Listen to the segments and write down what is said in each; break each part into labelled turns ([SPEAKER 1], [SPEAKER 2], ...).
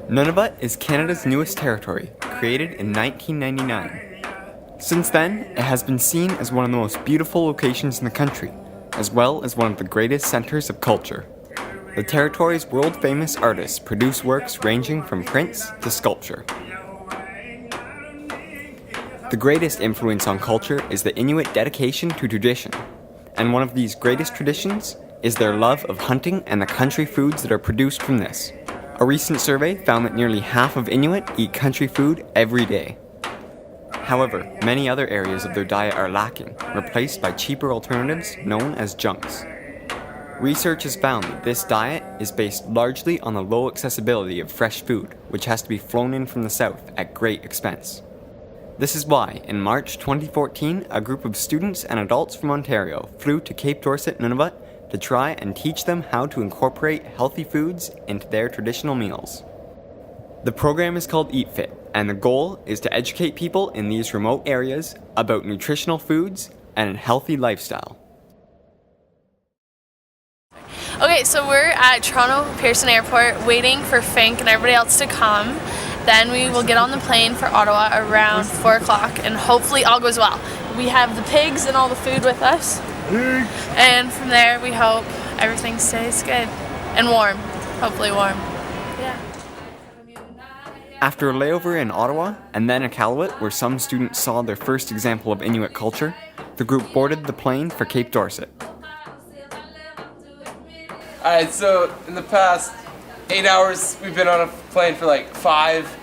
[SPEAKER 1] Nunavut is Canada's newest territory, created in 1999. Since then, it has been seen as one of the most beautiful locations in the country, as well as one of the greatest centers of culture. The territory's world-famous artists produce works ranging from prints to sculpture. The greatest influence on culture is the Inuit dedication to tradition, and one of these greatest traditions is their love of hunting and the country foods that are produced from this. A recent survey found that nearly half of Inuit eat country food every day. However, many other areas of their diet are lacking, replaced by cheaper alternatives known as junks. Research has found that this diet is based largely on the low accessibility of fresh food, which has to be flown in from the south at great expense. This is why, in March 2014, a group of students and adults from Ontario flew to Cape Dorset, Nunavut, to try and teach them how to incorporate healthy foods into their traditional meals. The program is called Eat Fit, and the goal is to educate people in these remote areas about nutritional foods and a healthy lifestyle.
[SPEAKER 2] Okay, so we're at Toronto Pearson Airport waiting for Fink and everybody else to come. Then we will get on the plane for Ottawa around 4 o'clock, and hopefully all goes well. We have the pigs and all the food with us. And from there, we hope everything stays good and warm. Hopefully warm. Yeah.
[SPEAKER 1] After a layover in Ottawa and then Iqaluit, where some students saw their first example of Inuit culture, the group boarded the plane for Cape Dorset.
[SPEAKER 3] Alright, so in the past 8 hours, we've been on a plane for like 5.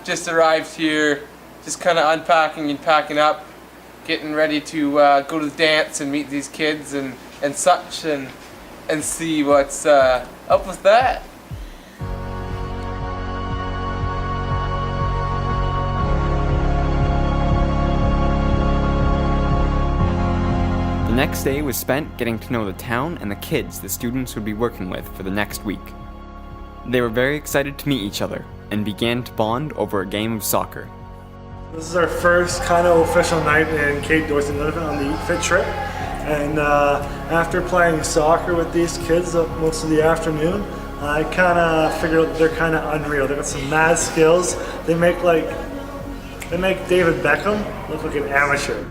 [SPEAKER 3] Just arrived here, just kind of unpacking and packing up, getting ready to go to the dance and meet these kids and such, and see what's up with that.
[SPEAKER 1] The next day was spent getting to know the town and the kids the students would be working with for the next week. They were very excited to meet each other and began to bond over a game of soccer.
[SPEAKER 4] This is our first kind of official night in Cape Dorset, Nunavut on the Eat Fit trip. And after playing soccer with these kids most of the afternoon, I kind of figured out they're kind of unreal. They got some mad skills. They make David Beckham look like an amateur.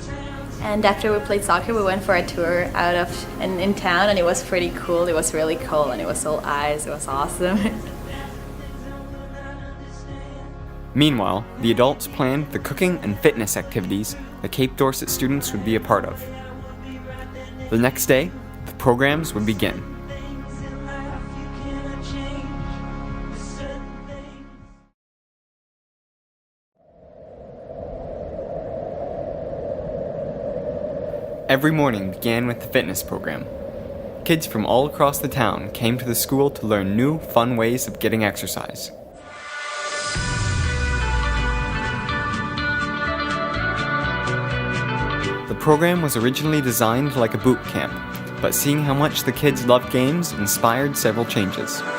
[SPEAKER 5] And after we played soccer, we went for a tour out of in town, and it was pretty cool. It was really cold, and it was all ice. It was awesome.
[SPEAKER 1] Meanwhile, the adults planned the cooking and fitness activities the Cape Dorset students would be a part of. The next day, the programs would begin. Every morning began with the fitness program. Kids from all across the town came to the school to learn new, fun ways of getting exercise. The program was originally designed like a boot camp, but seeing how much the kids loved games inspired several changes.
[SPEAKER 2] So here's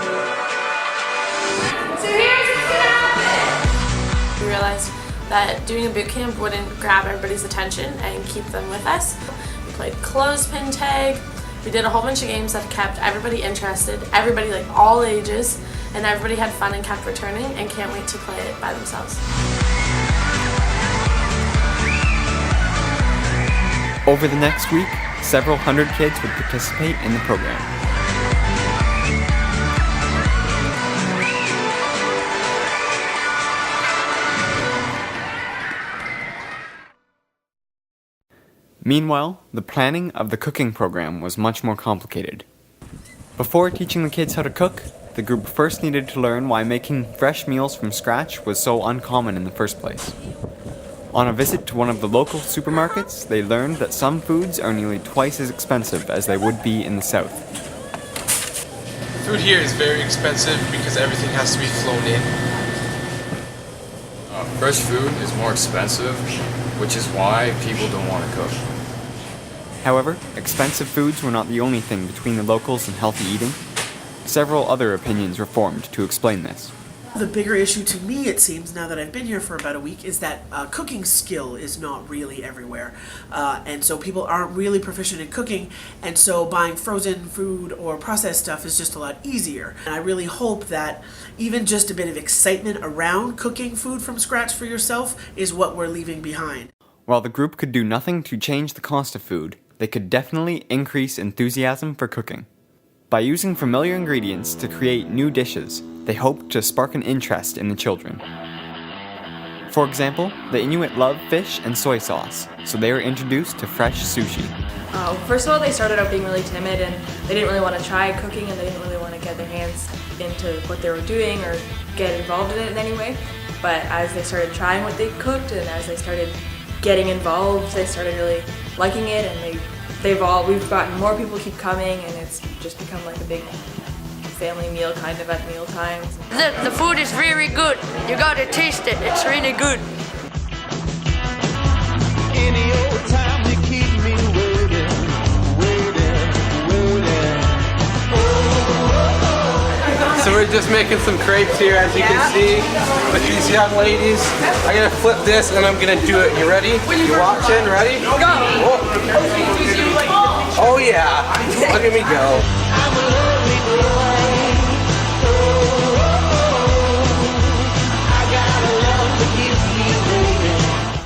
[SPEAKER 2] what's gonna happen. We realized that doing a boot camp wouldn't grab everybody's attention and keep them with us. We played clothespin tag. We did a whole bunch of games that kept everybody interested, everybody like all ages, and everybody had fun and kept returning and can't wait to play it by themselves.
[SPEAKER 1] Over the next week, several hundred kids would participate in the program. Meanwhile, the planning of the cooking program was much more complicated. Before teaching the kids how to cook, the group first needed to learn why making fresh meals from scratch was so uncommon in the first place. On a visit to one of the local supermarkets, they learned that some foods are nearly twice as expensive as they would be in the south.
[SPEAKER 3] Food here is very expensive because everything has to be flown in.
[SPEAKER 6] Fresh food is more expensive, which is why people don't want to cook.
[SPEAKER 1] However, expensive foods were not the only thing between the locals and healthy eating. Several other opinions were formed to explain this.
[SPEAKER 7] The bigger issue to me, it seems, now that I've been here for about a week, is that cooking skill is not really everywhere. And so people aren't really proficient in cooking, and so buying frozen food or processed stuff is just a lot easier. And I really hope that even just a bit of excitement around cooking food from scratch for yourself is what we're leaving behind.
[SPEAKER 1] While the group could do nothing to change the cost of food, they could definitely increase enthusiasm for cooking. By using familiar ingredients to create new dishes, they hoped to spark an interest in the children. For example, the Inuit love fish and soy sauce, so they were introduced to fresh sushi.
[SPEAKER 8] First of all, they started out being really timid and they didn't really want to try cooking and they didn't really want to get their hands into what they were doing or get involved in it in any way. But as they started trying what they cooked and as they started getting involved, they started really liking it, and we've gotten more people keep coming, and it's just become like a big family meal kind of at meal times.
[SPEAKER 9] The food is very good. You gotta taste it. It's really good.
[SPEAKER 10] Any old time you keep me waiting.
[SPEAKER 3] So we're just making some crepes here, as you can see, with these young ladies. I'm gonna flip this and I'm gonna do it. You ready? You watching? Ready? Go! Oh yeah! Look at me go.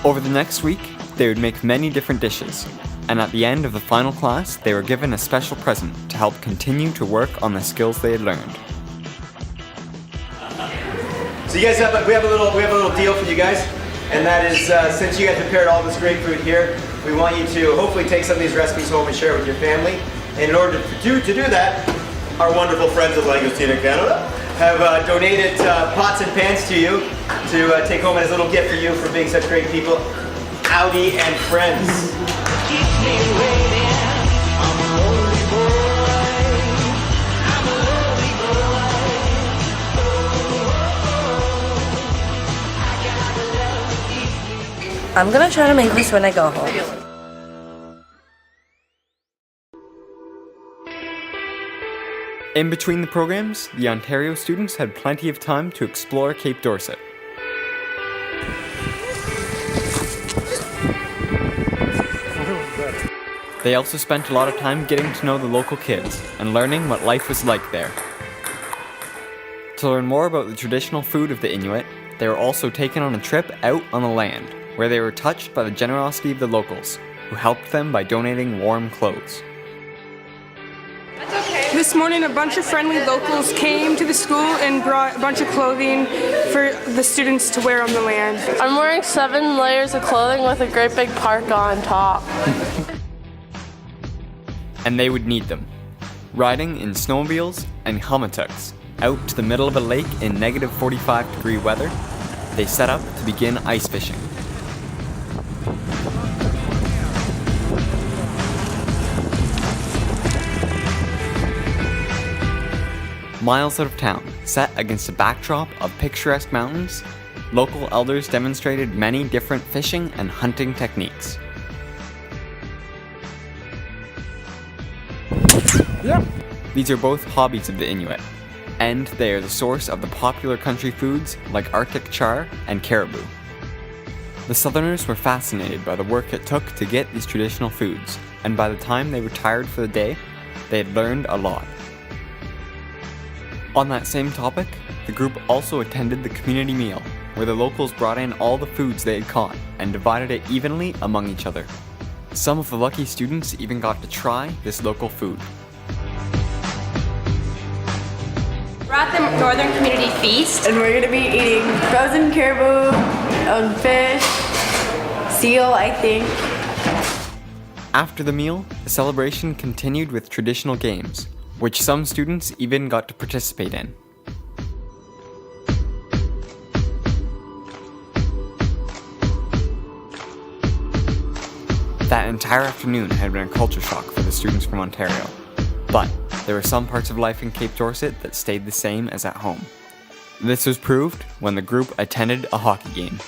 [SPEAKER 1] Over the next week, they would make many different dishes, and at the end of the final class, they were given a special present to help continue to work on the skills they had learned.
[SPEAKER 11] So you guys we have a little deal for you guys, and that is since you guys prepared all this great food here, we want you to hopefully take some of these recipes home and share it with your family. And in order to do that, our wonderful friends at Langostina Canada have donated pots and pans to you to take home as a little gift for you for being such great people. Audi and friends.
[SPEAKER 9] I'm gonna try to make this when I go home.
[SPEAKER 1] In between the programs, the Ontario students had plenty of time to explore Cape Dorset. They also spent a lot of time getting to know the local kids and learning what life was like there. To learn more about the traditional food of the Inuit, they were also taken on a trip out on the land, where they were touched by the generosity of the locals, who helped them by donating warm clothes.
[SPEAKER 12] This morning, a bunch of friendly locals came to the school and brought a bunch of clothing for the students to wear on the land.
[SPEAKER 2] I'm wearing 7 layers of clothing with a great big parka on top.
[SPEAKER 1] And they would need them. Riding in snowmobiles and humatucks out to the middle of a lake in negative 45-degree weather, they set up to begin ice fishing. Miles out of town, set against a backdrop of picturesque mountains, local elders demonstrated many different fishing and hunting techniques. These are both hobbies of the Inuit, and they are the source of the popular country foods like Arctic char and caribou. The Southerners were fascinated by the work it took to get these traditional foods, and by the time they retired for the day, they had learned a lot. On that same topic, the group also attended the community meal, where the locals brought in all the foods they had caught and divided it evenly among each other. Some of the lucky students even got to try this local food.
[SPEAKER 5] We're at the Northern Community Feast, and we're gonna be eating frozen caribou, fish, seal, I think.
[SPEAKER 1] After the meal, the celebration continued with traditional games, which some students even got to participate in. That entire afternoon had been a culture shock for the students from Ontario, but there were some parts of life in Cape Dorset that stayed the same as at home. This was proved when the group attended a hockey game.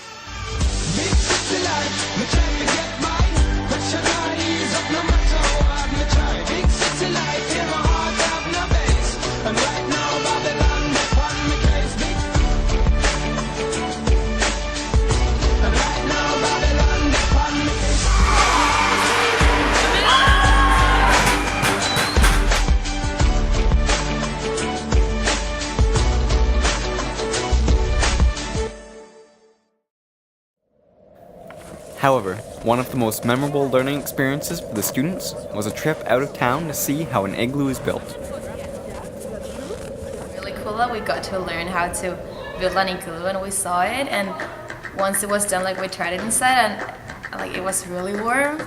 [SPEAKER 1] However, one of the most memorable learning experiences for the students was a trip out of town to see how an igloo is built.
[SPEAKER 13] Really cool that we got to learn how to build an igloo, and we saw it, and once it was done, like we tried it inside, and like it was really warm.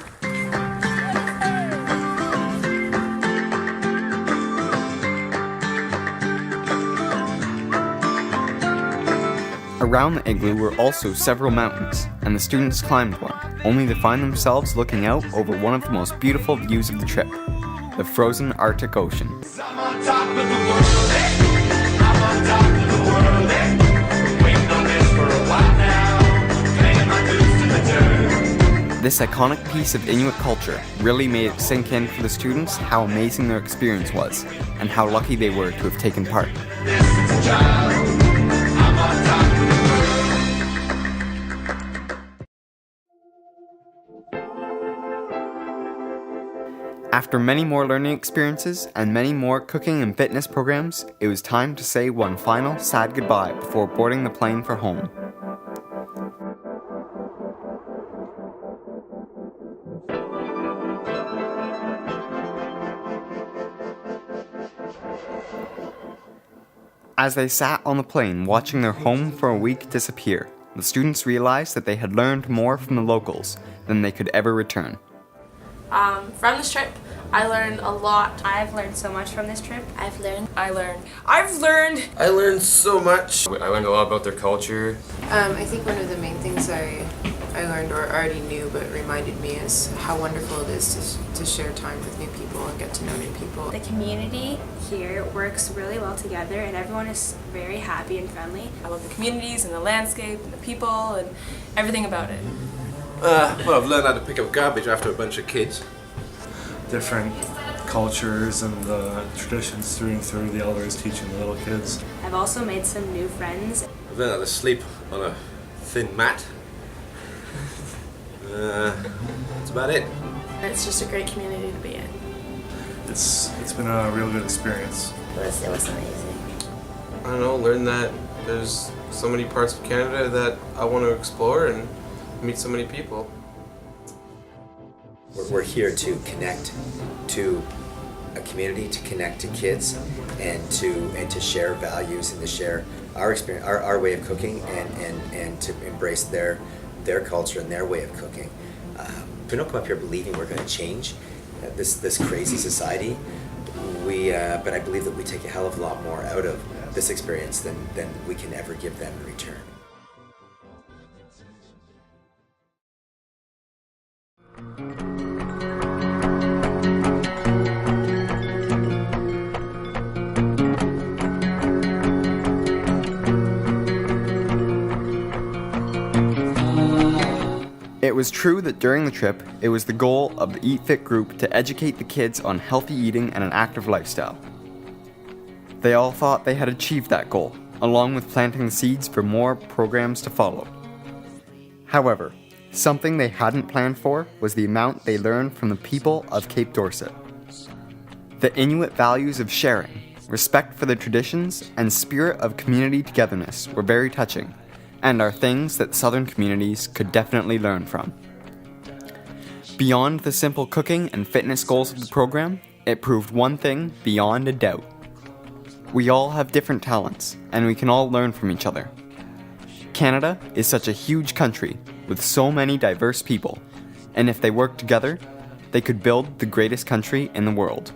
[SPEAKER 1] Around the igloo were also several mountains, and the students climbed one, only to find themselves looking out over one of the most beautiful views of the trip, the frozen Arctic Ocean. This iconic piece of Inuit culture really made it sink in for the students how amazing their experience was, and how lucky they were to have taken part. After many more learning experiences and many more cooking and fitness programs, it was time to say one final sad goodbye before boarding the plane for home. As they sat on the plane watching their home for a week disappear, the students realized that they had learned more from the locals than they could ever return.
[SPEAKER 2] From this trip, I learned a lot.
[SPEAKER 5] I've learned so much from this trip.
[SPEAKER 13] I learned
[SPEAKER 3] I learned so much.
[SPEAKER 6] I learned a lot about their culture.
[SPEAKER 14] I think one of the main things I learned or already knew but reminded me is how wonderful it is to share time with new people and get to know new people.
[SPEAKER 5] The community here works really well together and everyone is very happy and friendly.
[SPEAKER 8] I love the communities and the landscape and the people and everything about it.
[SPEAKER 15] Well, I've learned how to pick up garbage after a bunch of kids.
[SPEAKER 4] Different cultures and the traditions through and through, the elders teaching the little kids.
[SPEAKER 5] I've also made some new friends.
[SPEAKER 15] I've learned how to sleep on a thin mat. That's about it.
[SPEAKER 2] It's just a great community to be in.
[SPEAKER 4] It's been a real good experience.
[SPEAKER 13] It was amazing.
[SPEAKER 3] I don't know, learn that there's so many parts of Canada that I want to explore and meet so many people.
[SPEAKER 16] We're here to connect to a community, to connect to kids, and to share values and to share our experience, our way of cooking, and to embrace their culture and their way of cooking. We don't come up here believing we're going to change this crazy society. But I believe that we take a hell of a lot more out of this experience than we can ever give them in return.
[SPEAKER 1] It was true that during the trip, it was the goal of the Eat Fit group to educate the kids on healthy eating and an active lifestyle. They all thought they had achieved that goal, along with planting the seeds for more programs to follow. However, something they hadn't planned for was the amount they learned from the people of Cape Dorset. The Inuit values of sharing, respect for their traditions, and spirit of community togetherness were very touching, and are things that southern communities could definitely learn from. Beyond the simple cooking and fitness goals of the program, it proved one thing beyond a doubt. We all have different talents, and we can all learn from each other. Canada is such a huge country with so many diverse people, and if they work together, they could build the greatest country in the world.